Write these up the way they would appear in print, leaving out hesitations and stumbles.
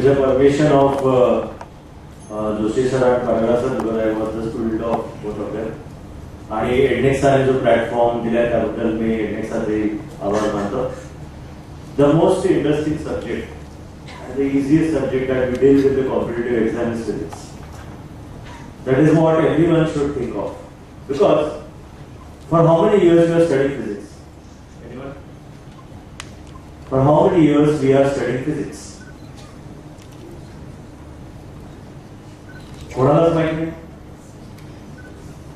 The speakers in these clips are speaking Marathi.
with the permission of Joshi sir and Paragara sir, because I was the student of both of them. आणि एडनेक्स ने जो प्लॅटफॉर्म दिलाय त्याबद्दल मी एडनेक्स चे आभार मानतो. The most interesting subject and the easiest subject that we deal with the competitive exam is physics. That is what everyone should think of. Because for how many years we are studying physics? Anyone? For how many years we are studying physics? कोणालाच माहित नाही.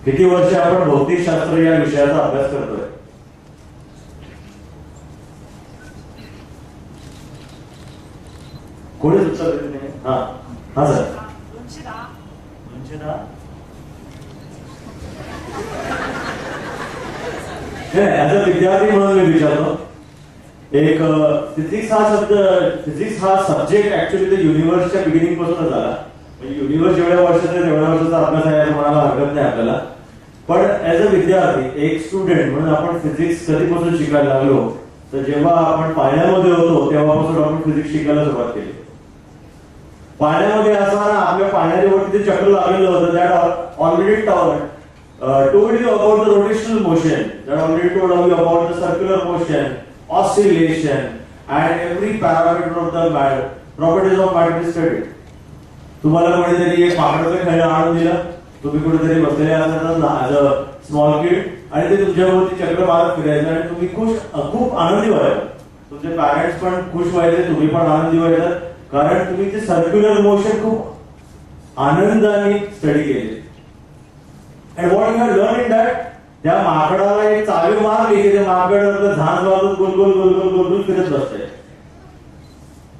किती वर्ष आपण भौतिकशास्त्र या विषयाचा अभ्यास करतोय? कोणीच उत्तर देत नाही. हा सर. 210. ऍज अ विद्यार्थी म्हणून मी विचारतो, एक फिजिक्स हा सब्जेक्ट ऍक्च्युअली तर युनिव्हर्सच्या बिगिनिंग पासूनच आला. म्हणजे युनिव्हर्स जेवढ्या वर्षाचा तेवढ्या वर्षाचा अभ्यास आहे असं म्हणायला हरकत नाही आपल्याला. पण ऍज अ विद्यार्थी, एक स्टुडंट म्हणून आपण फिजिक्स कधीपासून शिकायला लागलो, तर जेव्हा आपण पाण्यामध्ये होतो तेव्हापासून आपण फिजिक्स शिकायला सुरुवात केली. पाण्यामध्ये असताना आपल्या पाण्याच्या वरती चक्र लागलेलं होतं. That already told you about the rotational motion, that already told you about the circular motion, oscillation, and every parameter of the matter, properties of matter is studied. तुम्हाला कोणीतरी एक पाकडाचं खेळ आणून दिलं, तुम्ही कुठेतरी बसलेले असताना ऍज अ स्मॉल किड, आणि ते तुमच्यावरती चक्र मारत फिरायचं आणि तुम्ही खूप आनंदी व्हायचं. तुमचे पॅरेंट्स पण खुश व्हायचे, तुम्ही पण आनंदी व्हायचं, कारण तुम्ही ते सर्क्युलर मोशन खूप आनंदाने स्टडी केले. And what you have learned in that, त्या माकडाला एक चावी मारली की ते माकड आपलं झांज वाजून गोल गोल गोल गोल गोल गोल फिरत बसते.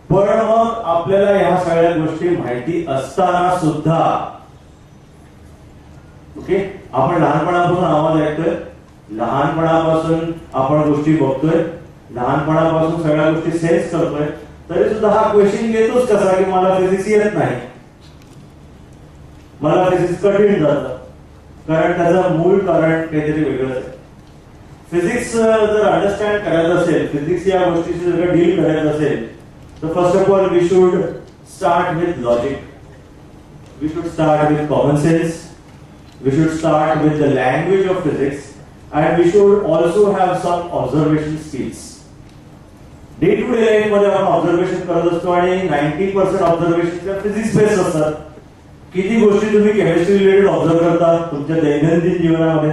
पण मग आपल्याला ह्या सगळ्या गोष्टी माहिती असताना सुद्धा, ओके, आपण लहानपणापासून आवाज ऐकतोय, लहानपणापासून आपण गोष्टी बघतोय, लहानपणापासून सगळ्या गोष्टी सेन्स करतोय, तरी सुद्धा हा क्वेश्चन येतोच कसा की मला फिजिक्स येत नाही, मला फिजिक्स कठीण जातं. कारण त्याचं मूळ कारण काहीतरी वेगळंच आहे. फिजिक्स जर अंडरस्टँड करायचं असेल, फिजिक्स या गोष्टीशी जर डील करायचं असेल, तर first of all we should start with logic, we should start with common sense, we should start with the language of physics, and we should also have some observation skills. Day to day life मध्ये आपण ऑब्झर्वेशन करत असतो आणि 90% ऑब्झर्वेशन फिजिक्स बेस्ड असतात. किती गोष्टी तुम्ही केमिस्ट्री रिलेटेड ऑब्झर्व करता तुमच्या दैनंदिन जीवनामध्ये,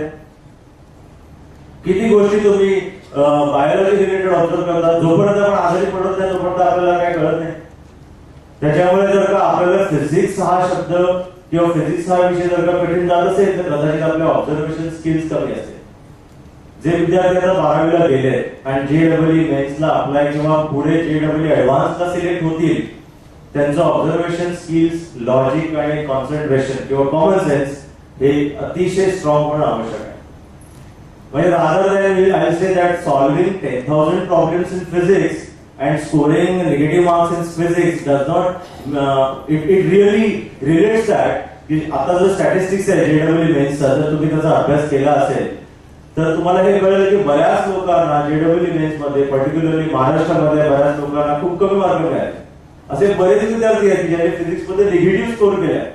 किती गोष्टी तुम्ही बायोलॉजी रिलेटेड ऑब्झर्व करता. जोपर्यंत आपण आजारी पडत नाही तोपर्यंत आपल्याला काय कळत नाही. त्याच्यामुळे जर का आपल्याला फिजिक्स हा शब्द किंवा फिजिक्स हा विषय जर का कठीण जात असेल तर कदाचित आपल्या ऑब्झर्वेशन स्किल्स कमी असेल. जे विद्यार्थी आता 12वीला गेले आणि JEE मेन्सला अप्लाय किंवा पुढे JEE ऍडव्हान्सला सिलेक्ट होतील, त्यांचं ऑब्झर्वेशन स्किल्स, लॉजिक आणि कॉन्सन्ट्रेशन किंवा कॉमन सेन्स हे अतिशय स्ट्रॉंग होणं आवश्यक आहे. म्हणजे rather than I say that solving 10,000 problems in physics and scoring negative marks in physics does not, it really relates that की आता जो स्टॅटिस्टिक्स आहे JEE मेन्सचा, जर तुम्ही त्याचा अभ्यास केला असेल तर तुम्हाला हे कळेल की बऱ्याच लोकांना JEE मेन्स मध्ये, पर्टिक्युलरली महाराष्ट्रामध्ये बऱ्याच लोकांना खूप कमी मार्क मिळाले. असे बरेच विद्यार्थी आहेत ज्यांनी फिजिक्स मध्ये निगेटिव्ह स्कोर केलाय.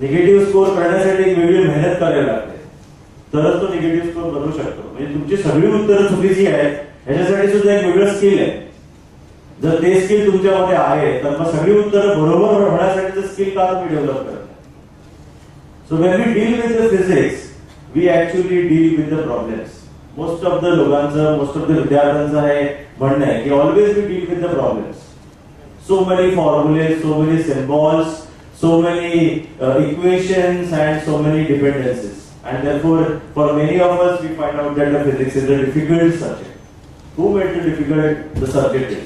निगेटिव्ह स्कोर करण्यासाठी एक वेगळी मेहनत करावी लागते, तरच तो निगेटिव्ह स्कोर बनवू शकतो. म्हणजे तुमची सगळी उत्तरं चुकीची आहेत याच्यासाठी सुद्धा एक वेगळं स्किल आहे. जर ते स्किल तुमच्यामध्ये आहे तर मग सगळी उत्तरं बरोबर होण्यासाठी स्किल का तुम्ही डेव्हलप करता. So when we deal with the physics we actually deal with the problems. Most of the लोकांचं, मोस्ट ऑफ द विद्यार्थ्यांचं हे म्हणणं आहे की always we deal with the problems. So many formulas, so many symbols, so many equations and so many dependencies. And therefore, for many of us, we find out that the physics is a difficult subject. Who made it difficult? The subject is.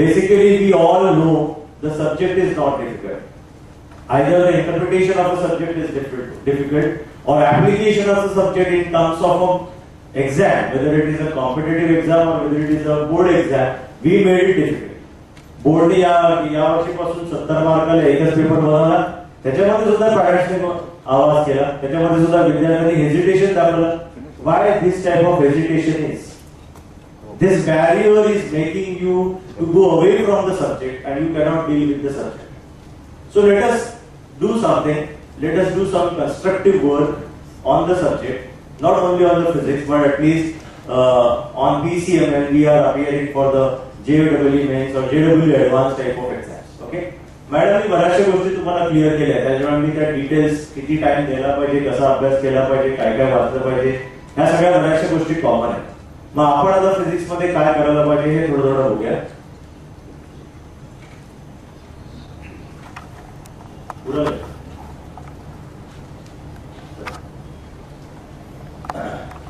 Basically, we all know the subject is not difficult. Either the interpretation of a subject is difficult or application of the subject in terms of an exam, whether it is a competitive exam or whether it is a board exam, we made it difficult. Board या वर्षीपासून 70 मार्काला एकच पेपर बनवला, त्याच्यामध्ये सुद्धा पॅरेंट्सने आवाज केला, त्याच्यामध्ये सुद्धा विद्यार्थ्यांनी हेजिटेशन दाखवलं. Why this type of hesitation is This barrier is making you to go away from the subject and you cannot deal with the subject. So let us do something. Let us do some constructive work on the subject, not only on the physics, but at least on PCM when we are appearing for the JEE mains or JEE advanced type of exams. Okay? Madam मी बऱ्याचशा गोष्टी तुम्हाला क्लिअर केल्या, त्याच्यामुळे मी त्या डिटेल्स किती टाइम द्यायला पाहिजे, कसा अभ्यास केला पाहिजे, काय काय वाचलं पाहिजे, ह्या सगळ्या बऱ्याचशा गोष्टी कॉमन आहेत. मग आपण आता फिजिक्स मध्ये काय करायला पाहिजे हे थोडं थोडं बघूया.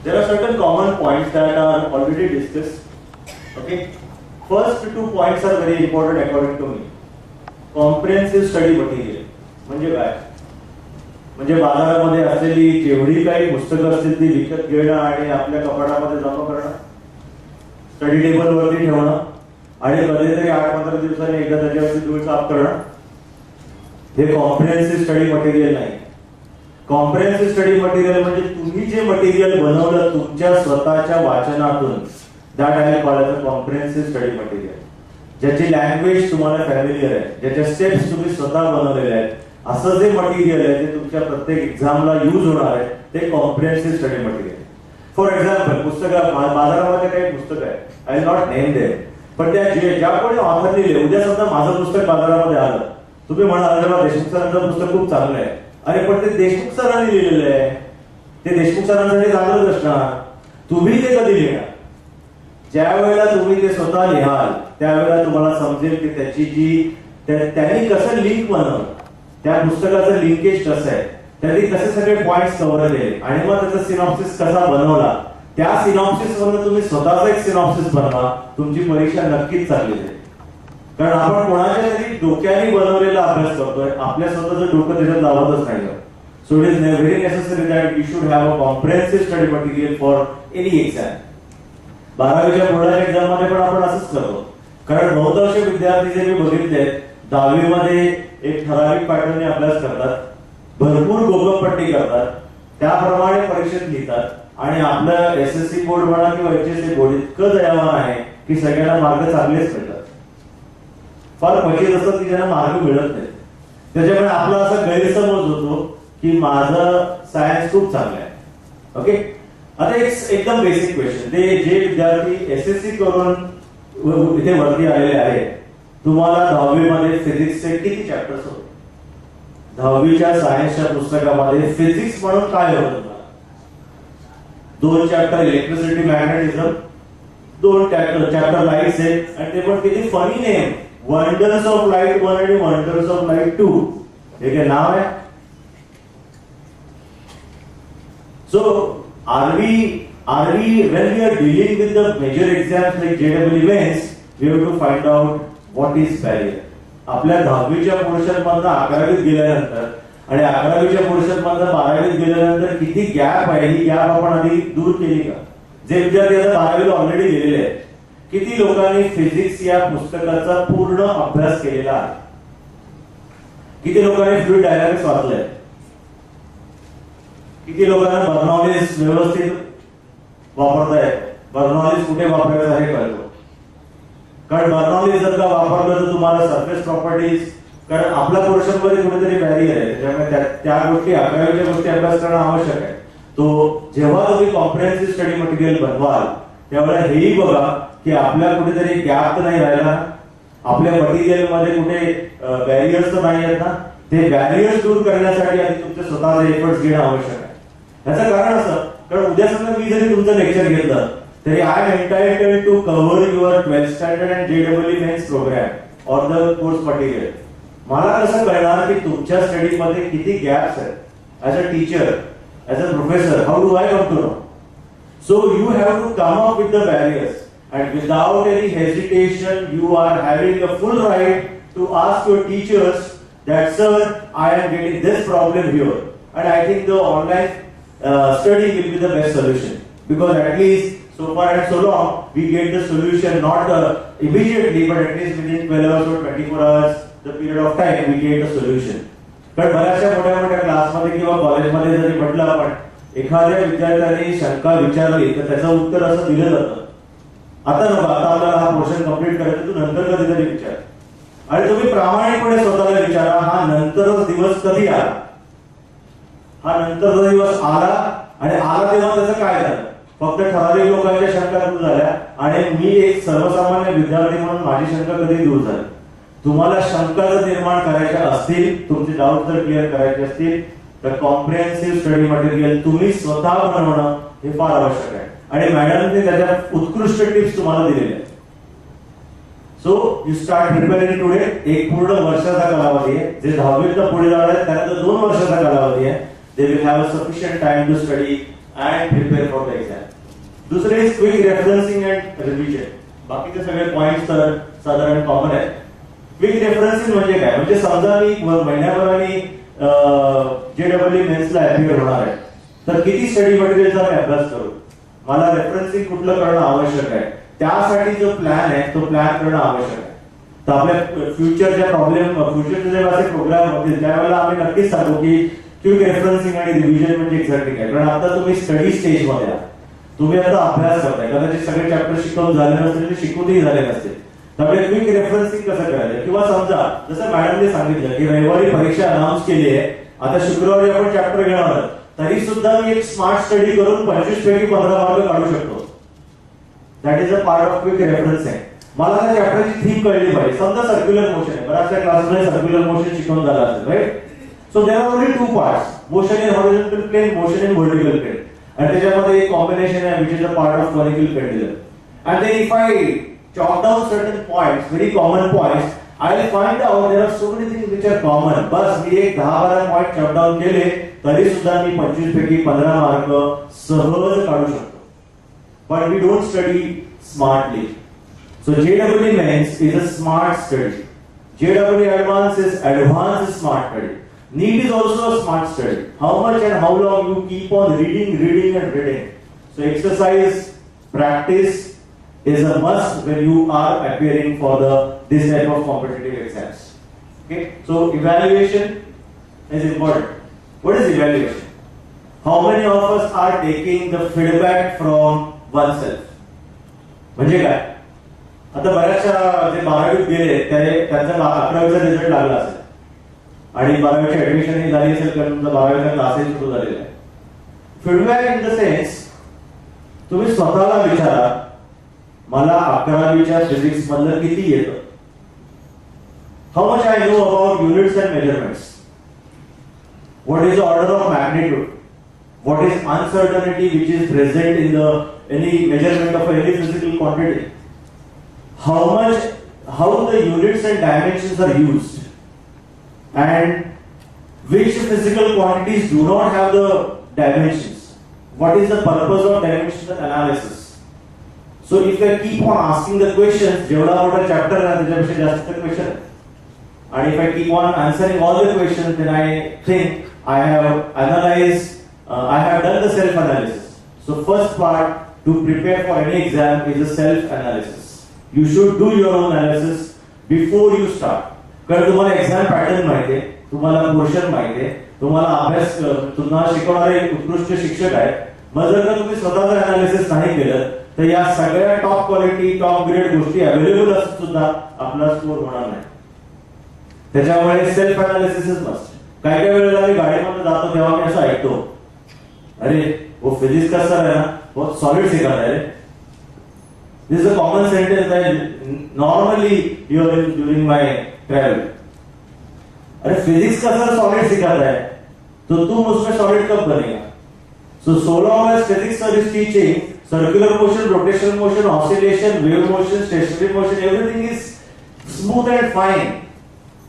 There are certain common points that are already discussed. Okay, first two points are very important according to me. Comprehensive study material म्हणजे काय? म्हणजे बाजारामध्ये असलेली जेवढी काही पुस्तकं असतील ती विकत घेणं आणि आपल्या कपाटामध्ये जमा करणं, स्टडी टेबल वरती ठेवणं आणि कधीतरी 8-15 दिवसांनी एकदा त्याच्यावरती धूळ साफ करणं, हे कॉम्प्रिहेन्सिव्ह स्टडी मटेरियल नाही. कॉम्प्रिहेन्सिव्ह स्टडी मटेरियल म्हणजे तुम्ही जे मटेरियल बनवलं तुमच्या स्वतःच्या वाचनातून, that I call as a comprehensive study material. ज्याची लँग्वेज तुम्हाला फॅमिलियर आहे, ज्याच्या स्टेप्स तुम्ही स्वतः बनवलेले आहेत, असं जे मटेरियल आहे ते तुमच्या प्रत्येक एक्झामला यूज होणार आहे, ते comprehensive study material. For example, बाजारामध्ये काही पुस्तक आहे, आय नॉट नेम देम, पण त्या ज्या कोणी ऑथर लिहिले, उद्या समजा माझं पुस्तक बाजारामध्ये आलं, तुम्ही म्हणाल देशमुख सरांचं पुस्तक खूप चांगलं आहे, अरे पण ते देशमुख सरांनी लिहिलेलं आहे, ते देशमुख सरांसाठी चांगलंच असणार. तुम्ही ते कधी लिहिणार? ज्या वेळेला तुम्ही ते स्वतः लिहाल त्यावेळेला तुम्हाला समजेल की त्याची जी त्यांनी कसं लिंक बनवलं, त्या पुस्तकाचं लिंकेज कसं आहे, त्यांनी कसे सगळे पॉइंट्स कव्हर केले आणि मग त्याचा सिनॉप्सिस कसा बनवला, त्या सिनॉप्सिस वरून तुम्ही स्वतःचा एक सिनॉप्सिस बनवा, तुमची परीक्षा नक्कीच चांगली जाईल. कारण आपण कोणाच्या तरी डोक्याने बनवलेला अभ्यास करतोय, आपल्या स्वतःचं डोकं त्याच्यात लावतच नाही. So it is very necessary that you should have a comprehensive study material for any exam. 12वीच्या बोर्डाच्या एक्झाम मध्ये पण आपण असंच करतो. कारण बहुतांश विद्यार्थी जे मी बघितले 10वी मध्ये एक ठराविक पॅटर्नने अभ्यास करतात, भरपूर गोगमपट्टी करतात, त्याप्रमाणे परीक्षेत लिहितात आणि आपलं एसएससी बोर्ड म्हणा किंवा एचएससी बोर्ड इतकं दयावान आहे की सगळ्यांना मार्क चांगलेच मिळतात. फार क्वचित असतात की ज्यांना मार्क मिळत नाही. त्याच्यामुळे आपला असा गैरसमज होतो की माझं सायन्स खूप चांगलं आहे. ओके, आता एक एकदम बेसिक क्वेश्चन, ते जे विद्यार्थी एसएससी करून इथे वरती आलेले आहेत, तुम्हाला 10वी मध्ये फिजिक्सचे किती चॅप्टर्स होते? 10वीच्या सायन्सच्या पुस्तकामध्ये फिजिक्स म्हणून काय होतं तुम्हाला? 2 chapter electricity magnetism, 2 chapter lights आहेत आणि ते पण किती funny name, wonders of light 1 आणि वंडर्स ऑफ लाईट 2, हे काय नाव आहे? So are we when we are dealing with the major exams like JEE mains, we have to find out what is barrier. आपल्या 10वीच्या पोर्शन मधनं 11वीत गेल्यानंतर आणि 11वीच्या पोर्शन मधनं 12वीत गेल्यानंतर किती गॅप आहे, ही गॅप आपण आधी दूर केली का? जे विद्यार्थी आता 12वीला ऑलरेडी गेलेले आहेत, किती लोकांनी फिजिक्स या पुस्तकाचा पूर्ण अभ्यास केलेला आहे? किती लोकांनी फ्लुइड डायनॅमिक्स वाचलंय? किती लोकांना बर्नौलीज व्यवस्थित वापरतायत? बर्नौलीज कुठे वापरायचं हे कळतं. कारण बर्नौलीज जर का वापरलं तर तुम्हाला सरफेस प्रॉपर्टीज, कारण आपल्या पोर्शन मध्ये कुठेतरी बॅरियर आहे, त्याच्यामुळे त्या गोष्टी 11वीच्या गोष्टी अभ्यास करणं आवश्यक आहे. तो जेव्हा तुम्ही कॉम्प्रिहेन्सिव्ह स्टडी मटेरियल बनवाल त्यावेळेला हेही बघा की आपल्या कुठेतरी गॅप तर नाही राहिला, आपल्या मटेरियल मध्ये कुठे बॅरियर्स तर नाही आहेत ना. ते बॅरियर्स दूर करण्यासाठी आधी तुमचे स्वतःचे एफर्ट्स घेणं आवश्यक आहे. याचं कारण असं, कारण उद्या समजा मी जरी तुमचं लेक्चर घेतलं तरी I am entitled to cover your 12th standard and JEE mains program or the course material. मला कसं कळणार की तुमच्या स्टडी मध्ये किती गॅप्स आहेत? As a teacher, as a professor, how do I come to know? So you have to come up with the barriers and without any hesitation you are having a full right to ask your teachers that sir I am getting this problem here, and I think the online study will be the best solution, because at least so far and so long we get the solution not immediately but at least within 12 hours or 24 hours, the period of time we get a solution. पण बऱ्याचशा मोठ्या मोठ्या क्लासमध्ये किंवा कॉलेजमध्ये जरी म्हटलं आपण एखाद्या विद्यार्थ्याने शंका विचारली तर त्याचं उत्तर असं दिलं जातं, आता नको, आता आपल्याला हा पोर्शन कंप्लीट करायचा, तू नंतर कधीतरी विचार. आणि तुम्ही प्रामाणिकपणे स्वतःला विचारा, हा नंतरच दिवस कधी आला, हा नंतरचा दिवस आला आणि आला तेव्हा त्याचं काय झालं. फक्त ठराविक लोकांच्या शंका दूर झाल्या आणि मी एक सर्वसामान्य विद्यार्थी म्हणून माझी शंका कधी दूर झाली. तुम्हाला शंका जर निर्माण करायच्या असतील, तुमचे डाऊट जर क्लिअर करायचे असतील, तर कॉम्प्रिहेन्सिव्ह स्टडी मटेरियल तुम्ही स्वतः बनवणं हे फार आवश्यक आहे. आणि मॅडमने त्याच्या उत्कृष्ट टिप्स तुम्हाला दिलेल्या आहेत. So you start preparing today. एक पूर्ण वर्षाचा कालावधी आहे. जे 10वीतनं पुढे जाणार आहेत त्यांना 2 वर्षाचा कालावधी आहे. They will have sufficient time to study and prepare for the exam. दुसरे is quick referencing and revision. बाकीचे सगळे पॉइंट्स तर साधारण कॉमन आहेत. क्विक रेफरन्सिंग म्हणजे काय, म्हणजे समजा मी महिन्याभराने JEE मेन्सला अपियर होणार आहे, तर किती स्टडी मटेरियलचा मी अभ्यास करू, मला रेफरन्सिंग कुठलं करणं आवश्यक आहे, त्यासाठी जो प्लॅन आहे तो प्लॅन करणं आवश्यक आहे. तर आपल्या फ्युचरचे जेव्हा असे प्रोग्राम होतील त्यावेळेला आम्ही नक्कीच सांगू की क्विक रेफरन्सिंग आणि रिव्हिजन म्हणजे एक्झॅक्टली काय. कारण आता तुम्ही स्टडी स्टेज मध्ये आहात, तुम्ही आता अभ्यास करताय, कदाचित सगळे चॅप्टर शिकवून झाले नसतील, ते शिकवूनही झाले नसतील. त्यामुळे क्विक रेफरन्सिंग कसं करायचं, किंवा समजा जसं मॅडमने सांगितलं की रविवारी परीक्षा अनाऊन्स केली आहे, आता शुक्रवारी आपण चॅप्टर घेणार आहोत, तरी सुद्धा मी एक स्मार्ट स्टडी करून 25 पैकी 15 मार्क काढू शकतो. That is a part of quick reference आहे. मला त्या चॅप्टरची थीम कळली पाहिजे. समजा सर्क्युलर मोशन आहे, बऱ्याचशा क्लासमध्ये सर्क्युलर मोशन शिकवून झालं असेल, right. So there are only 2 parts, motion in horizontal plane, motion in vertical plane. आणि त्याच्यामध्ये एक कॉम्बिनेशन आहे which is a part of conical pendulum. And then if I chalk down certain points, very common points, I will find out there are so many things which are common. बस मी एक 10-12 पॉइंट chalk down केले तरी सुद्धा मी 25 पैकी 15 मार्क सहज काढू शकतो. But we don't study smartly. So JEE Mains is a smart study. JEE Advanced is advanced smart study. NEET is also a smart study. How much and how long you keep on reading and reading. So exercise, practice is a must when you are appearing for this type of competitive exams. Okay, so evaluation is important. What is evaluation? How many of us are taking the feedback from oneself? म्हणजे काय, आता बऱ्याचशा जे 12वीत गेले त्यांचा 11वीचा रिझल्ट लागला असेल आणि 12वीची ऍडमिशन ही झाली असेल कारण तुमचा 12वीचा क्लासेस सुरू झालेला आहे. फीडबॅक इन द सेन्स, तुम्ही स्वतःला विचारा, मला 11वीच्या फिजिक्स मधलं किती येतं, how much I know about units and measurements, what is the order of magnitude, what is uncertainty which is present in the any measurement of any physical quantity, how the units and dimensions are used, and which physical quantities do not have the dimensions, what is the purpose of dimensional analysis. So if I keep on asking the questions, जेवढा मोठा चॅप्टर आहे त्याच्यापेक्षा जास्त question, and if I keep on answering all the questions, then I think I have analyzed, I have done the self analysis. So first part to prepare for any exam is a self analysis. You should do your own analysis before you start. कारण तुम्हाला एक्झाम पॅटर्न माहिती आहे, तुम्हाला पोर्शन माहिती आहे, तुम्हाला अभ्यास तुम्हाला शिकवणारे उत्कृष्ट शिक्षक आहेत. मग जर का तुम्ही स्वतःचं अनालिसिस नाही केलं तर या सगळ्या टॉप क्वालिटी टॉप ग्रेड गोष्टी अवेलेबल असून सुद्धा आपला स्कोर होणार नाही. त्याच्यामुळे सेल्फ अनालिसिस मस्ट. काय काय वेळेला मी गाडीमध्ये जातो तेव्हा मी असं ऐकतो, अरे वो फिजिक्स का सर है ना, बहुत सॉलिड सिखाता है. This is a common sentence that normally you are during my travel. अरे फिजिक्स का सर सॉलिड सिखाता है तो तुम उसमें सॉलिड कब बनेगा. So long as physics sir is teaching, circular motion, rotational motion, oscillation, wave motion, stationary motion, everything is smooth and fine.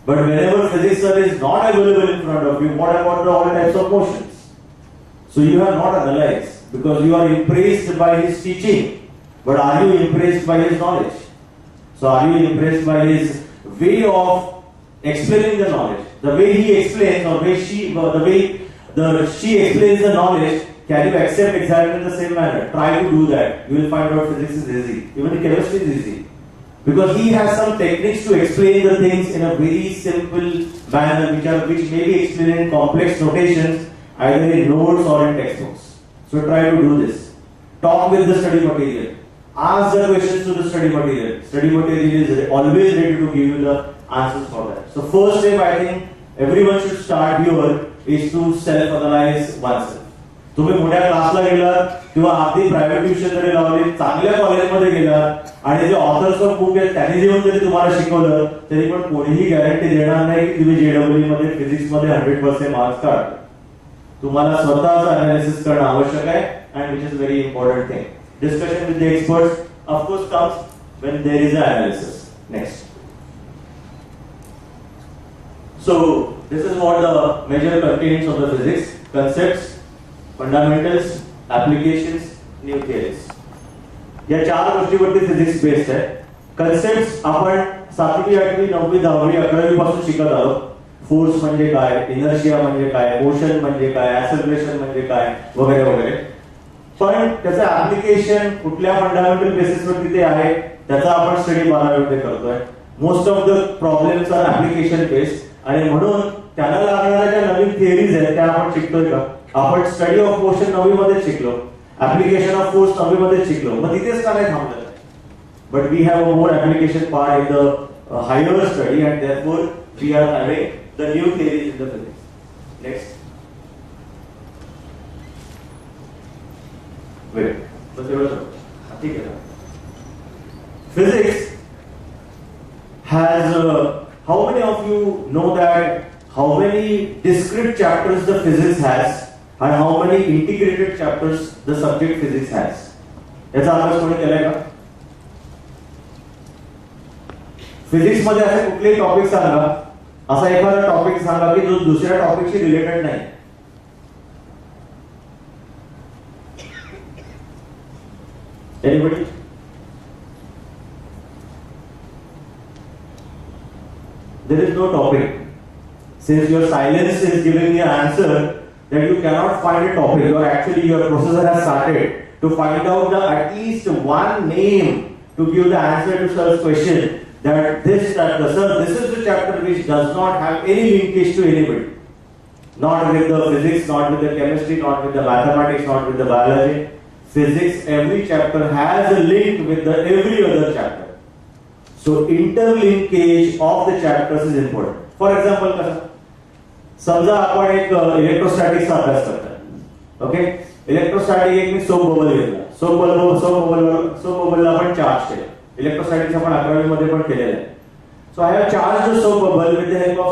But whenever physics sir is not available in front of you, what about the all types of motions? So you have not analyzed because you are impressed by his teaching, but are you impressed by his knowledge? So are you impressed by his way of explaining the knowledge? The way he explains, or she explains the knowledge. Can you accept exactly in the same manner? Try to do that. You will find out physics is easy. Even chemistry is easy. Because he has some techniques to explain the things in a very simple manner, which may be explained in complex notations, either in notes or in textbooks. So try to do this. Talk with the study material. ask the questions to the study material. Study material is always ready to give you the answers for that. So first step I think everyone should start here is to self-analyze oneself. तुम्ही मोठ्या क्लासला गेलात किंवा अगदी प्रायव्हेट ट्युशन जरी लावली, चांगल्या कॉलेजमध्ये गेलात आणि जे ऑथर्स ऑफ बुक आहेत त्यांनी जेव्हा जरी तुम्हाला शिकवलं तरी पण कोणीही गॅरंटी देणार नाही की तुम्ही जेडब्ल्यू मध्ये फिजिक्स मध्ये 100% मार्क्स काढता. तुम्हाला स्वतःच अनालिसिस करणं आवश्यक आहे and which is very important thing. Discussion with the experts of course comes when there is an analysis. Next. So this is what the major contains of the physics: concepts, fundamentals, applications, new theories. या चार गोष्टीवरती फिजिक्स बेस्ड आहे. कन्सेप्ट्स आपण 7वी 8वी 9वी 10वी 11वी पासून शिकत आहोत. फोर्स म्हणजे काय, इनर्शिया म्हणजे काय, मोशन म्हणजे काय, ऍक्सेलरेशन म्हणजे काय वगैरे वगैरे. पण त्याचं ऍप्लिकेशन कुठल्या फंडामेंटल बेसिसवरती ते आहे त्याचा आपण स्टडी 12वीमध्ये करतोय. Most of the problems are application based आणि म्हणून त्याला लागणाऱ्या ज्या नवीन थिअरीज आहेत त्या आपण शिकतोय का? आपण स्टडी ऑफ मोशन 9वी मध्ये शिकलो, ऍप्लिकेशन ऑफ फोर्स 9वी मध्ये शिकलो, मग तिथेच का नाही थांबलं? But we have a more application part in the higher study and therefore we are having the new theories in the physics. Next. Wait, ठीक है. Physics has how many of you know that how many discrete chapters the physics has and how many integrated chapters the subject physics has? याचा अभ्यास कोणी केलाय का? फिजिक्स मध्ये असे कुठलेही टॉपिक सांगा, असा एखादा टॉपिक सांगा की जो दुसऱ्या टॉपिकशी रिलेटेड नाही. Anybody? There is no topic. Since your silence is giving me an answer that you cannot find a topic, or actually your processor has started to find out the at least one name to give the answer to such question. That this chapter, sir, this is the chapter which does not have any linkage to anybody. Not with the physics, not with the chemistry, not with the mathematics, not with the biology. Physics, every chapter has a link with the every other chapter. So interlinkage of the chapters is important. For example, कसं? समजा आपण एक इलेक्ट्रोस्टॅटिक्सचा अभ्यास करतोय. ओके, इलेक्ट्रोस्टॅटिक एक मी सोप बबल घेतला. सोप बबलला आपण चार्ज केलं. इलेक्ट्रोस्टॅटिक्स आपण 11वी मध्ये पण केलेलं आहे. So I have charged the soap bubble with the help of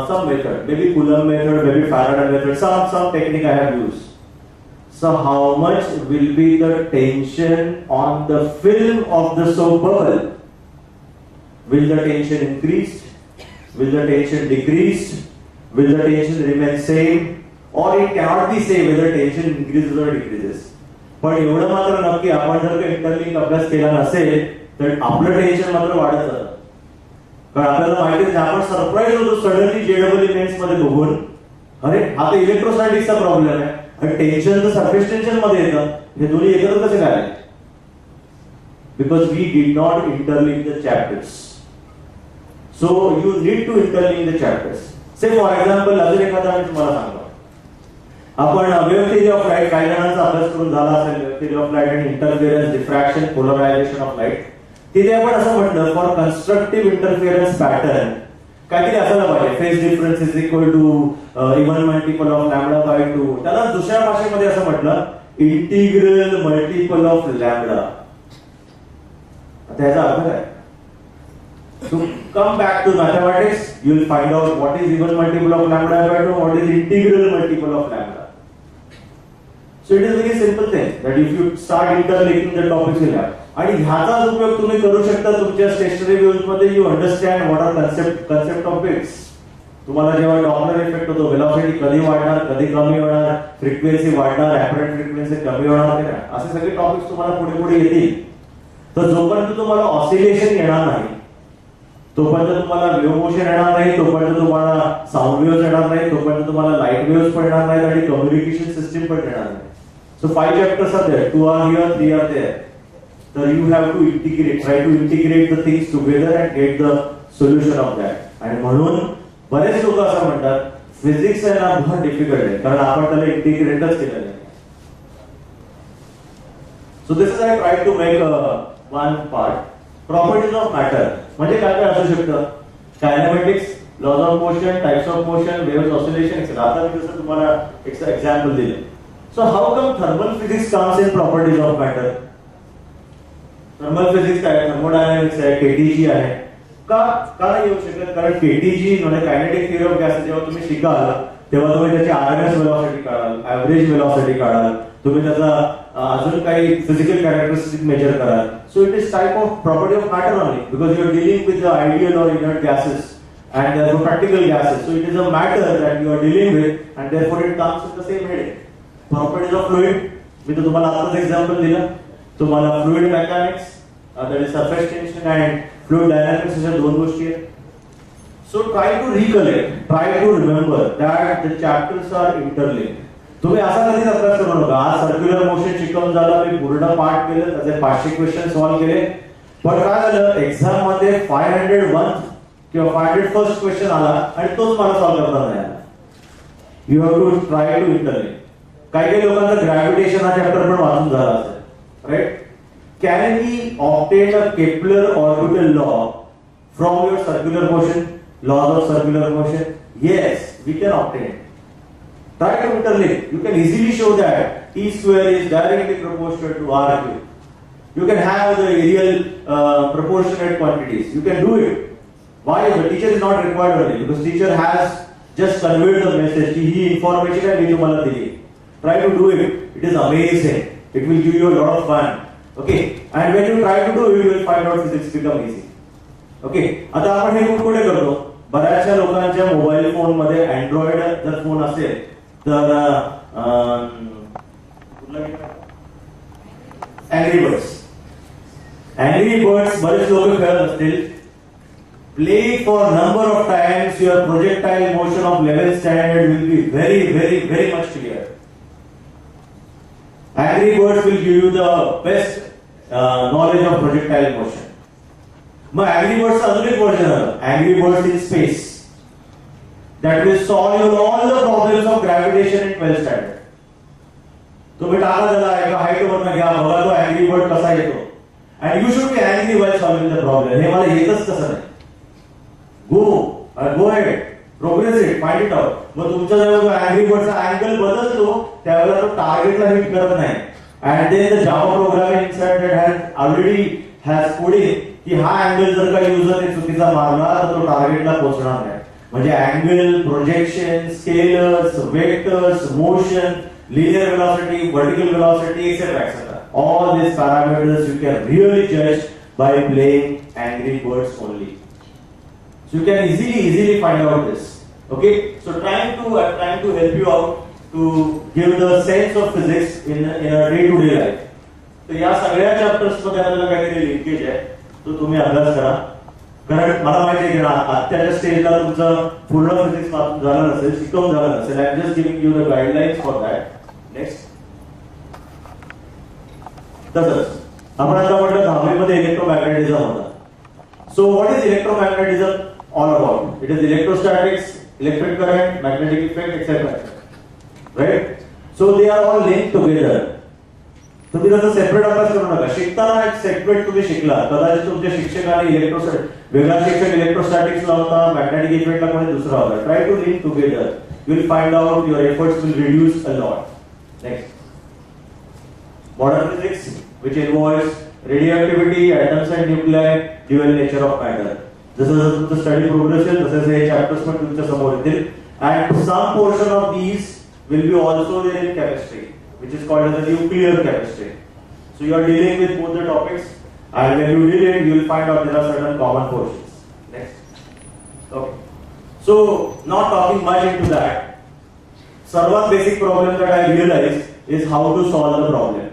some method, maybe Coulomb method, maybe Faraday method, some technique I have used. So how much will be the tension on the film of the soap bubble? Will the tension increase? Will the tension decrease? Will the tension remain same? Or it cannot be same whether tension increases or decreases. पण एवढं मात्र नक्की आपण जर का इंटरलिंक अभ्यास केला नसेल तर आपलं टेन्शन मात्र वाढत जातं. कारण आपल्याला माहिती आहे आपण सरप्राईज होतो सडनली जेडब्ल्यू मेन्स मध्ये बघून, अरे हा तर इलेक्ट्रोस्टॅटिक्सचा प्रॉब्लेम आहे आणि टेन्शन तर सरफेस टेन्शन मध्ये येतं. हे दोन्ही एकत्र कसे काय? Because we did not interlink the chapters. So you need to interlink the chapters. Say for example अजून एखादा मी तुम्हाला सांगतो. आपण वेव्ह थिअरी ऑफ लाईट काही जणांचा अभ्यास करून झाला असेल. Wave theory of light and interference, diffraction, polarization of light. तिथे आपण असं म्हटलं फॉर कन्स्ट्रक्टिव्ह इंटरफिअरन्स पॅटर्न काहीतरी असायला पाहिजे. Phase difference is equal to even multiple of lambda by 2. त्याला दुसऱ्या भाषेमध्ये असं म्हटलं इंटिग्रल मल्टिपल ऑफ लॅम्बडा. त्याचा अर्थ काय? To come back to mathematics, you will find out what is even multiple of lambda by 2, what is integral multiple of lambda. So it is a very simple thing that if you start interlinking the topics you have. आणि ह्याचा उपयोग तुम्ही करू शकता तुमच्या स्टेशनरी व्ह्यूज मध्ये. You understand what are concept of waves. तुम्हाला जेव्हा डॉपलर इफेक्ट होतो, वेलॉसिटी कधी वाढणार, कधी कमी होणार, फ्रिक्वेन्सी वाढणार, ऍपरंट फ्रिक्वेन्सी कमी होणार की नाही, असे सगळे टॉपिक्स तुम्हाला पुढे पुढे येतील. तर जोपर्यंत तुम्हाला ऑसिलेशन येणार नाही, तोपर्यंत तुम्हाला वेव्ह मोशन येणार नाही, तोपर्यंत तुम्हाला साऊंड वेव्स येणार नाही, तोपर्यंत तुम्हाला लाईट वेव्स पण येणार नाहीत आणि कम्युनिकेशन सिस्टीम पण येणार नाही. So 5 chapters are there, 2 are here, 3 are there. तर you have to integrate, try to integrate the things together and get the solution of that. आणि म्हणून बरेच लोक असं म्हणतात फिजिक्स आहे ना बहुत डिफिकल्ट आहे कारण आपण त्याला इंटिग्रेटच केलेलं आहे. So this is I tried to make one part. Properties of matter म्हणजे काय काय असू शकतं? Kinematics, laws of motion, types of motion, waves oscillation, etc. आता मी जसं तुम्हाला example दिले. So how come thermal physics comes in properties of matter? Thermal physics काय आहे? Thermodynamics आहे, KTG आहे. का नाही येऊ शकत? कारण KTG म्हणजे कायनेटिक थिअरी ऑफ गॅसेस जेव्हा तुम्ही शिकाल तेव्हा तुम्ही त्याची RMS वेलॉसिटी काढाल, ऍव्हरेज वेलॉसिटी काढाल, तुम्ही त्याचा अजून काही फिजिकल कॅरेक्टरिस्टिक मेजर कराल. So it is type of property of matter only because you are dealing with the ideal or inert gases and therefore practical gases. So it is a matter that you are dealing with and therefore it comes with the same heading. Properties of fluid. मी तर तुम्हाला आताच एक्झाम्पल दिलं. तुम्हाला fluid mechanics, that is surface tension and fluid dynamics अशा दोन गोष्टी आहेत. So try to recollect, try to remember that the chapters are interlinked. तुम्ही असा कधीच अभ्यास करू नका. आज सर्क्युलर मोशन शिकवून झालं, मी पूर्ण पार्ट केलं, त्याचे 500 क्वेश्चन सॉल्व्ह केले. पण काय झालं एक्झाम मध्ये 501 किंवा 501st क्वेश्चन आला आणि तोच मला सॉल्व्ह करता नाही आला. You have to try to interlink. काही लोकांचा ग्रॅव्हिटेशन हा चॅप्टर पण वाचून झाला असेल, right? Can we obtain a Kepler orbital law from your circular motion, laws of circular motion? Yes, we can obtain. Try to interlink. You can easily show that E square is directly proportional to R cube. You can have the real proportionate quantities. You can do it. Why? The teacher is not required only because teacher has just conveyed the message. He information and तुम्हाला दिली. Try to do it. It is amazing. It will give you a lot of fun. Okay. And when you try to do it, you will find out physics become easy. Okay. आता आपण हे कुठे करतो? बऱ्याचशा लोकांच्या मोबाईल फोन मध्ये अँड्रॉइड जर फोन असेल तर अँग्री बर्ड्स बरेच लोक खेळत असतील. Play for number of times your projectile motion of 11th standard will be very very very much clear. Angry birds will give you the best knowledge of projectile motion. मग Angry Birds अजून एक वर्जन आलं, Angry Birds in Space, that will solve all the problems of gravitation in 12th standard. तुम्ही टाका त्याला एका हाईट वरनं घ्या, बघा तो Angry Bird कसा येतो. And you should be angry while solving the problem. हे मला येतच कसं नाही. Go ahead, progress it, find it out. मग तुमच्या जेव्हा Angry Birdचा अँगल बदलतो त्यावेळेला तो टार्गेटला हिट करत नाही. And then the Java programming inside that has coding की हा अँगल जर का युजरने चुकीचा मारला तर तो टार्गेटला पोहोचणार नाही. म्हणजे angle, projection, scalars, vectors, motion, linear velocity, vertical velocity etcetera etcetera. All these parameters you can really judge by playing Angry Birds only. So you can easily find out this. Okay? So trying to help you out to give the sense of physics in a day-to-day life. तर या सगळ्या चॅप्टर्स मध्ये आपल्याला काहीतरी लिंकेज आहे, तो तुम्ही अभ्यास करा. कारण मला माहिती आहे की आत्ताच्या स्टेजला तुमचं पूर्ण फिजिक्स वाचून झालं नसेल, शिकवून झालं नसेल. I am just giving you the guidelines for that. Next. तसंच आपण आता म्हटलं 10वी मध्ये इलेक्ट्रोमॅग्नेटिझम होता. So what is electromagnetism all about? It is electrostatics, electric current, magnetic effect etcetera. Right? So they are all linked together. तुम्ही त्याचा सेपरेट अभ्यास करू नका. शिकताना एक सेपरेट तुम्ही शिकला, कदाचित तुमच्या शिक्षकाने वेगळा शिक्षक इलेक्ट्रोस्टॅटिक्स ला होता, मॅग्नेटिक इफेक्टला कोणी दुसरा होता. Try to link together. You will find out your efforts will reduce a lot. Next. Modern physics which involves radioactivity, atoms and nuclei, dual nature of matter. जसं जसं तुमचं स्टडी प्रोग्रेस होईल तसे हे चॅप्टर्स पण तुमच्या समोर येतील. And some portion of these will be also there in chemistry, which is called as the nuclear chemistry. So you are dealing with both the topics, and when you deal it, you will find out there are certain common portions. Next. Okay. So not talking much into that. सर्वात basic problem that I realized is how to solve the problem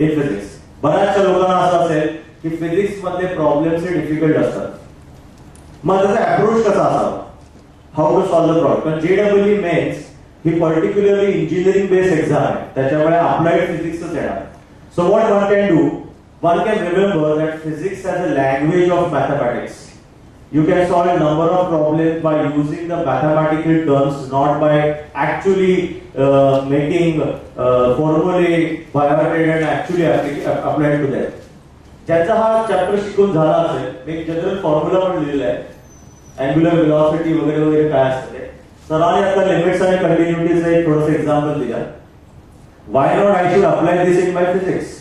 in physics. बऱ्याचशा लोकांना असं असेल की फिजिक्स मध्ये प्रॉब्लेम्स हे डिफिकल्ट असतात. मग त्याचा अप्रोच कसा असावा? How to solve the problem. पण JEE मेन्स ही पर्टिक्युलरली इंजिनिअरिंग बेस्ड एक्झाम आहे, त्याच्यामुळे अप्लाइड फिजिक्सच येणार. So what one can do, one can remember that physics as a language of mathematics. You can solve a number of problems by using the mathematical terms, not by actually making formulae by heart and actually applied to them. ज्याचा हा चॅप्टर शिकून झाला असेल, मी एक जनरल फॉर्म्युला पण लिहिलेला आहे, अँग्युलर वेलोसिटी वगैरे वगैरे काय असतं ते. सरांनी आता लिमिट्स आणि कंटिन्युटीचं एक थोडंसं एक्झाम्पल दिलं. Why not I should apply this in my physics?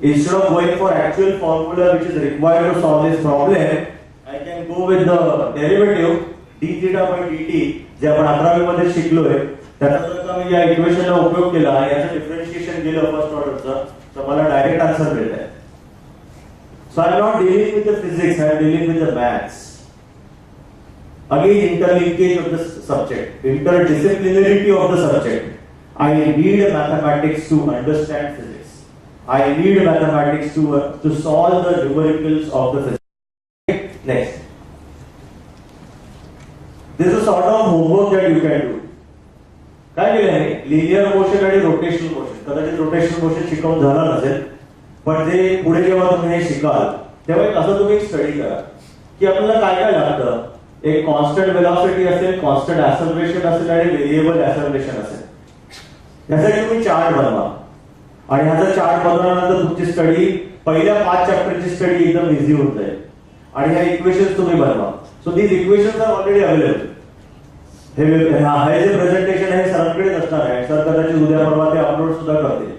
Instead of going for actual formula which is required to solve this problem, I can go with the derivative d theta by dt जे आपण 11वी मध्ये शिकलोय. त्याचा जर का मी या इक्वेशनला उपयोग केला आणि याचं डिफरन्शिएशन केलं फर्स्ट ऑर्डरचं, तर मला डायरेक्ट आन्सर मिळतंय. So I am not dealing with the physics, I am dealing with the maths. Again, interlinkage of the subject, interdisciplinarity of the subject. I need mathematics to understand physics. I need mathematics to solve the numericals of the physics. Next. This is a sort of homework that you can do. काय केलं आहे? लिनियर मोशन आणि रोटेशनल मोशन. कदाचित रोटेशनल मोशन शिकवून झाला नसेल, पण ते पुढे जेव्हा तुम्ही हे शिकाल तेव्हा एक असं तुम्ही स्टडी करा की आपल्याला काय काय लागतं. एक कॉन्स्टंट वेलॉसिटी असेल, कॉन्स्टंट ऍक्सेलरेशन असेल आणि व्हेरिएबल ऍक्सेलरेशन असेल. यासाठी तुम्ही चार्ट बनवा आणि ह्याचा चार्ट बनवल्यानंतर तुमची स्टडी पहिल्या 5 चॅप्टरची स्टडी एकदम इझी होत जाईल. आणि ह्या इक्वेशन्स तुम्ही बनवा. So these equations are already available. हे जे प्रेझेंटेशन आहे सरांकडेच असणार आहे. सर कदाचित उद्या परवा ते अपलोड सुद्धा करतील.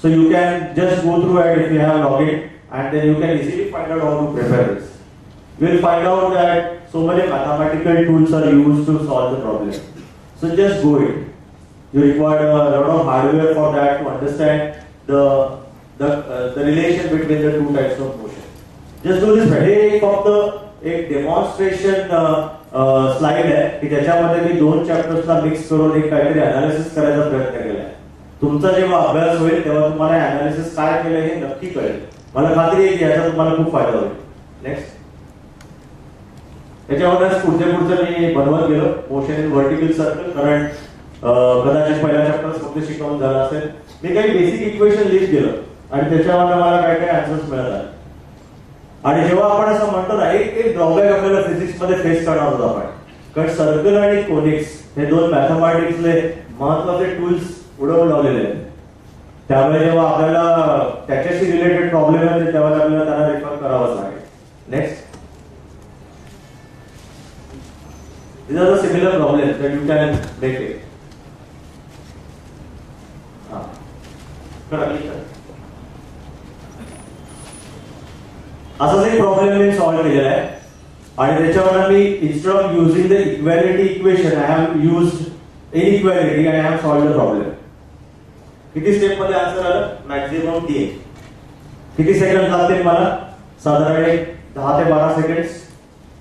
So you can just go through it if you have login, and then you can easily find out how to prepare this. You will find out that so many mathematical tools are used to solve the problem. So just go it. You require a lot of hardware for that to understand the relation between the two types of motion. Just do this. हे फक्त एक डेमॉन्स्ट्रेशन स्लाइड आहे की ज्याच्यामध्ये मी 2 चॅप्टर्सला मिक्स करून एक काहीतरी अनालिसिस करायचा प्रयत्न केला आहे. तुमचा जेव्हा अभ्यास होईल तेव्हा तुम्हाला अनालिसिस काय केलं हे नक्की कळेल. मला खात्री आहे की याचा तुम्हाला खूप फायदा होईल. नेक्स्ट. त्याच्यावरच पुढचं मी बनवत गेलो मोशन इन व्हर्टिकल सर्कल, कारण कदाचित पहिल्या चॅप्टर फक्त शिकवून झाला असेल. मी काही बेसिक इक्वेशन लिस्ट केलं आणि त्याच्यावर मला काय काय आन्सर्स मिळाले. आणि जेव्हा आपण असं म्हणतो ना, एक ड्रॉबॅक आपल्याला फिजिक्स मध्ये फेस करणार होतो आपण, कारण सर्कल आणि कोनिक्स हे 2 मॅथमॅटिक्सले महत्वाचे टूल्स उडवून लावलेले आहेत. त्यामुळे जेव्हा आपल्याला त्याच्याशी रिलेटेड प्रॉब्लेम येते तेव्हा आपल्याला त्यांना रेफर करावंच लागेल. Next. These are the similar problems that you can make it. असाच एक प्रॉब्लेम मी सॉल्व्ह केलेला आहे आणि त्याच्यावर मी instead of using the equality equation I have used inequality आणि I have solved the problem. किती स्टेप मध्ये आन्सर आलं? मॅक्झिमम 3. किती सेकंड लागतील मला? साधारण 10 ते 12 सेकंड्स.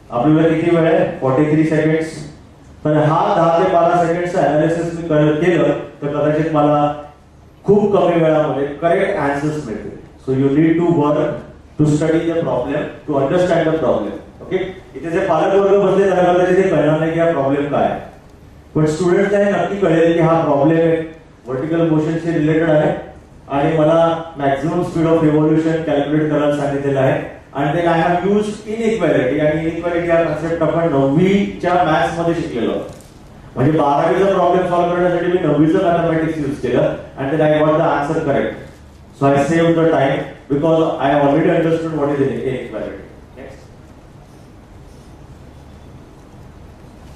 आपल्याला किती वेळ आहे? 43 सेकंड्स. पण हा 10 ते 12 सेकंड्सचा अनालिसिस मी केलं तर कदाचित मला खूप कमी वेळामध्ये करेक्ट आन्सर्स मिळतील. So you need to work to study the problem, to understand the problem. Okay. इथे जे पालक वर्ग बसले त्यांना कदाचित ते कळणार नाही की हा प्रॉब्लेम काय आहे, पण स्टुडंटला हे नक्की कळेल की हा प्रॉब्लेम व्हर्टिकल मोशनशी रिलेटेड आहे आणि मला maximum speed of revolution calculate करायला सांगितलेलं आहे. आणि then I have used inequality. आणि इनइक्वॅलिटी हा कन्सेप्ट आपण 9वीच्या मॅथ्स मध्ये शिकलेलो. म्हणजे 12वीचा प्रॉब्लेम सॉल्व्ह करण्यासाठी मी 9वीचं मॅथमॅटिक्स यूज केलं आणि then I got the answer correct. So I save the time because I already understood what is inequality. Next.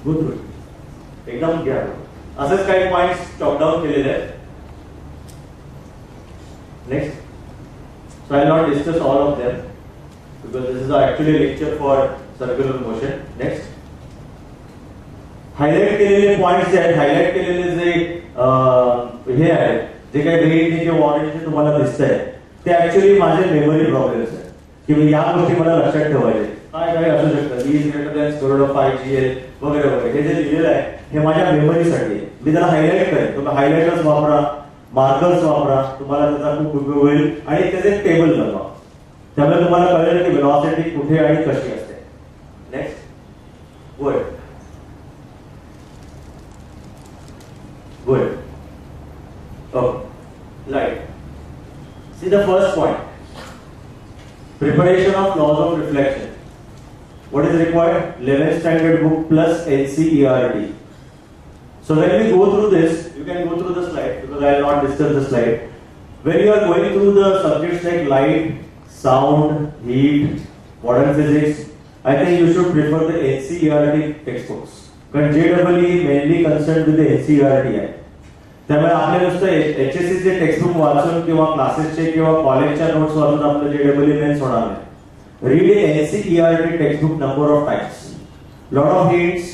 Go through एकदम घ्या. असेच काही पॉइंट्स चॉप डाऊन केलेले आहेत. Next. So I not discuss all of them because this is actually a lecture for circular motion. Next. Highlight केलेले पॉइंट्स जे आहेत, हायलाइट केलेले जे हे आहेत, जे काही ग्रीन जे ऑरेंज तुम्हाला दिसतंय ते ऍक्च्युअली माझे मेमरी प्रॉब्लेम्स आहेत की या गोष्टी मला लक्षात ठेवायचे. काय काय असू शकतं, E is greater than square root of 5GL वगैरे वगैरे. हे जे लिहिलेलं आहे हे माझ्या मेमरीसाठी. मी त्याला हायलाइट करेन. तुम्ही हायलाइटर्स वापरा, मार्कर्स वापरा, तुम्हाला त्याचा खूप उपयोग होईल. आणि त्याचे टेबल बनवा, त्यामुळे तुम्हाला कळेल की वेलॉसिटी कुठे आणि कशी असते. Next. Good good. Okay. Light. See the first point, preparation of laws of reflection. What is required? 11th standard book plus NCERT. So when we go through this, you can go through the slide because I will not discuss the slide. When you are going through the subjects like light, sound, heat, modern physics, I think you should prefer the NCERT textbooks. Because JEE mainly concerned with the NCERT आहे. त्यामुळे आपले नुसतं HSC चे टेक्स्टबुक वाचून किंवा क्लासेसचे किंवा कॉलेजच्या नोट्स वाचून आपलं JEE मेन्स होणार नाही. Read NCERT textbook number of times. Lot of hints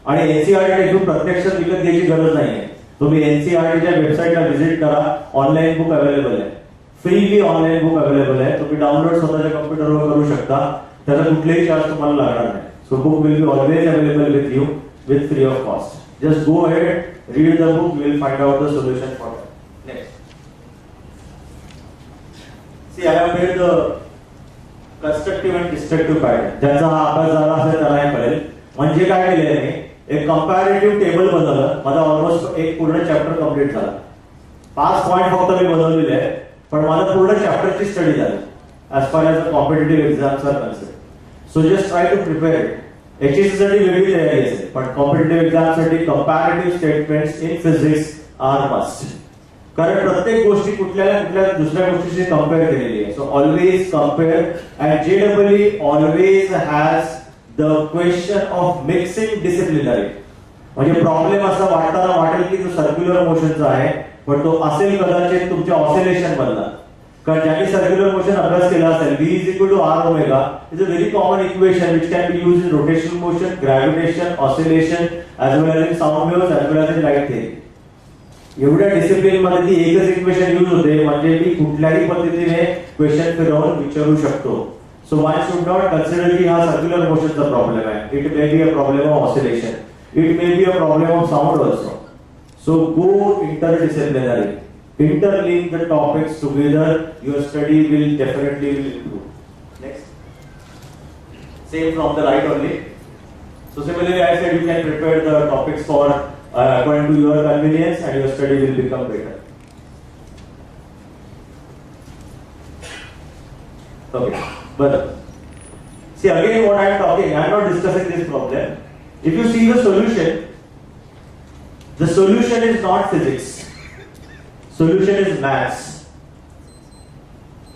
आणि NCERT textbook प्रत्यक्षात विकत घ्यायची गरज नाहीये. तुम्ही NCERTच्या वेबसाईटला व्हिजिट करा, ऑनलाईन बुक अवेलेबल आहे. फ्रीली ऑनलाईन बुक अवेलेबल आहे. तुम्ही डाउनलोड स्वतःच्या कॉम्प्युटरवर करू शकता. त्याचा कुठलेही चार्ज तुम्हाला लागणार नाही. So book will be always available with you with free of cost. Just go ahead, read the book, you will find out the solution for that. Next. See, I have made the constructive and destructive pattern. ज्याचा हा अभ्यास झाला असेल त्याला हे कळेल. म्हणजे काय केलंय मी एक कंपॅरेटिव्ह टेबल बनवलं. माझा ऑलमोस्ट एक पूर्ण चॅप्टर कंप्लीट झाला. 5 पॉइंट फक्त मी बनवलेले आहे, पण माझा पूर्ण चॅप्टरची स्टडी झाली as far as the competitive exams are concerned. So just try to prepare it. HSC साठी वेगळी तयारी असेल, पण कॉम्पिटिटिव्ह एक्झाम साठी comparative statements in physics are must. कारण प्रत्येक गोष्टी कुठल्या दुसऱ्या गोष्टीशी कंपेअर केलेली आहे. So always compare and JEE always has the question of mixing disciplinary. म्हणजे प्रॉब्लेम असा वाटताना वाटेल की तो सर्क्युलर मोशनचा आहे, पण तो असेल कदाचित तुमच्या ऑसिलेशन मधला. कारण ज्यांनी सर्क्युलर मोशन अभ्यास केला असेल, V is equal to R omega is a very common equation which can be used in rotational motion, gravitation, oscillation as well as in sound waves as well as in light theory. एवढ्या डिसिप्लिन मध्ये ती एकच इक्वेशन यूज होते, म्हणजे मी कुठल्याही पद्धतीने क्वेश्चन फिरवून विचारू शकतो. So one should not consider की हा सर्क्युलर मोशनचा प्रॉब्लेम आहे. It may be a problem of oscillation, it may be a problem of sound also. So go interdisciplinary. Interlink the topics together, your study will definitely improve. Next. Same from the right only. So similarly, I said you can prepare the topics for according to your convenience and your study will become better. Okay. But see again what I am talking, I am not discussing this problem. If you see the solution is not physics. Solution is maths.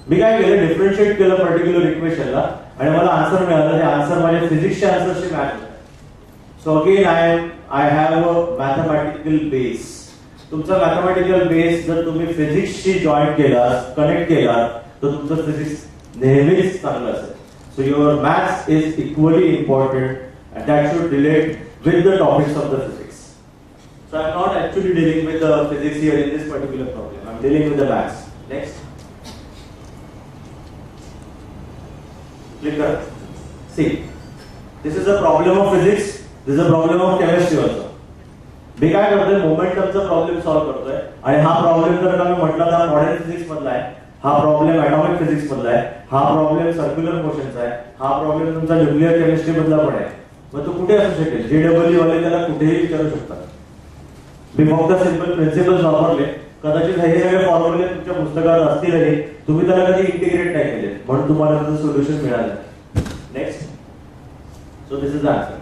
मी काय केलं, डिफरन्शिएट केलं पर्टिक्युलर इक्वेशनला आणि मला आन्सर मिळालं. ते आन्सर माझ्या फिजिक्सच्या आन्सरशी मॅच होतं. So again I have a mathematical base. तुमचा मॅथमॅटिकल बेस जर तुम्ही फिजिक्सशी जॉईन केला, कनेक्ट केला, तर तुमचं फिजिक्स नेहमीच चांगलं असेल. So your maths is equally important and that should relate with the topics of the physics. So I am not actually dealing with the physics here in this particular problem. I am dealing with the maths. Next. Click here. See, this is a problem of physics. This is a problem of chemistry also. मी काय करतोय, मोमेंटमचा प्रॉब्लेम सॉल्व्ह करतोय आणि हा प्रॉब्लेम जर का मी म्हटलं तर मॉडर्न फिजिक्स मधला आहे, हा प्रॉब्लेम ॲटॉमिक फिजिक्स मधला आहे, हा प्रॉब्लेम सर्क्युलर मोशनचा आहे, हा प्रॉब्लेम तुमचा न्यूक्लिअर केमिस्ट्री मधला पण आहे. मग तो कुठे असू शकेल? JEE वाले त्याला कुठेही विचारू शकतात. मी फक्त सिंपल प्रिन्सिपल्स वापरले. कदाचित हे सगळे फॉर्म्युले तुमच्या पुस्तकात असतीलही, तुम्ही त्याला कधी इंटिग्रेट नाही केले, म्हणून तुम्हाला त्याचं सोल्युशन मिळालं. Next. So this is the answer.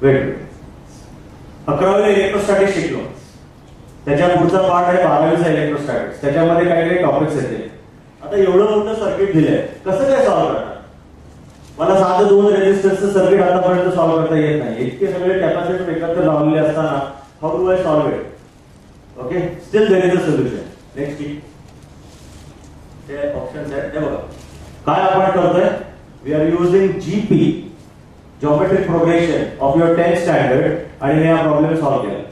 Wait. 11वीला इलेक्ट्रोस्टॅटिक्स शिकलो, त्याच्या पुढचा पार्ट आहे 12वीचा इलेक्ट्रोस्टॅटिक्स. त्याच्यामध्ये काही काही टॉपिक्स येतील. आता एवढं मोठं सर्किट दिलंय, कसं काय सॉल्व्ह करणार? मला साधं 2 रेजिस्टरचं सर्किट आतापर्यंत सॉल्व्ह करता येत नाही. इतके सगळे कॅपॅसिटर एकत्र लावलेले असताना how do I solve it? Okay, still there is a solution. Next हे ऑप्शन्स आहेत, हे बघा काय आपण करतोय. We are using GP, geometric progression of your 10th standard, आणि मी हा प्रॉब्लेम सॉल्व्ह केला.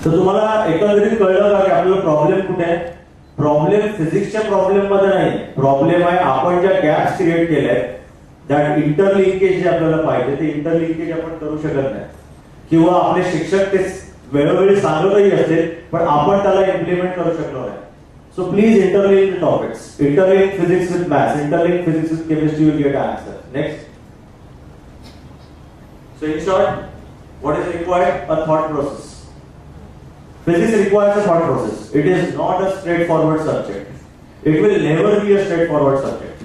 तर तुम्हाला एकंदरीत कळलं का की आपल्याला प्रॉब्लेम कुठे आहे? प्रॉब्लेम फिजिक्सच्या प्रॉब्लेम मध्ये नाही. प्रॉब्लेम आहे आपण ज्या गॅप्स क्रिएट केल्यात, दॅट इंटरलिंकेज जे आपल्याला पाहिजे ते इंटरलिंकेज आपण करू शकत नाही, किंवा आपले शिक्षक ते वेळोवेळी सांगतही असतील पण आपण त्याला इम्प्लिमेंट करू शकलो नाही. So please interlink the topics. Interlink physics with maths, interlink physics with chemistry, you will get an answer. Next. So in short, what is required? A thought process. Physics requires a thought process. It is not a straightforward subject. It will never be a straightforward subject.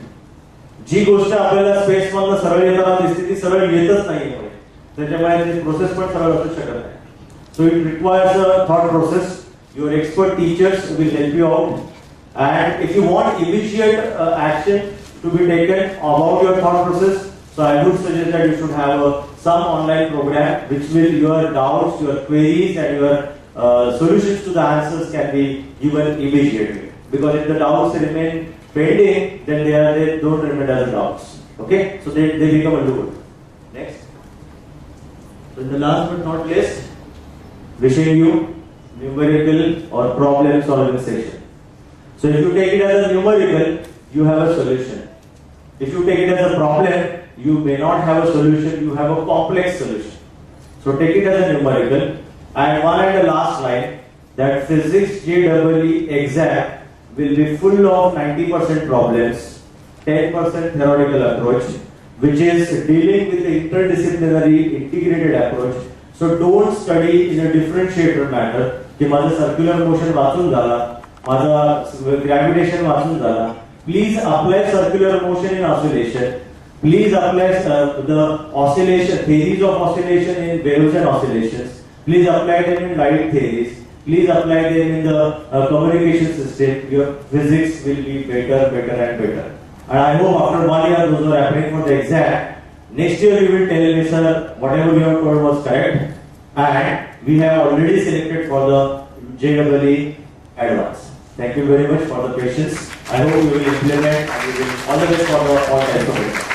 जी गोष्ट आपल्याला स्पेस मधनं सरळ येताना दिसते ती सरळ येतच नाहीये, त्याच्यामुळे प्रोसेस पण सरळ असू शकत नाही. So it requires a thought process. Your expert teachers will help you out, and if you want immediate action to be taken about your thought process, so I would suggest that you should have some online program which will your doubts, your queries, and your solutions to the answers can be given immediately. Because if the doubts remain pending, then they don't remain as doubts. Okay, so they become a loop. Next. So the last but not least, wishing you numerical or problem solving session. So if you take it as a numerical, you have a solution. If you take it as a problem, you may not have a solution, you have a complex solution. So take it as a numerical. And one and the last line, that physics JEE exam will be full of 90% problems, 10% theoretical approach, which is dealing with the interdisciplinary integrated approach. So don't study in a differentiated manner. कि माझं circular motion वाचून झाला, माझा gravitation वाचून झाला. Please apply circular motion in oscillation. Please apply the oscillation theories of oscillation in waves and oscillations. Please apply them in light theories. Please apply them in the communication system. Your physics will be better and better. And I hope after 1 year those who are applying for the exam, next year you will tell me, sir, whatever you have told was correct. And we have already selected for the JEE Advanced. Thank you very much for the patience. I hope you will implement and you will all the best for all types of it.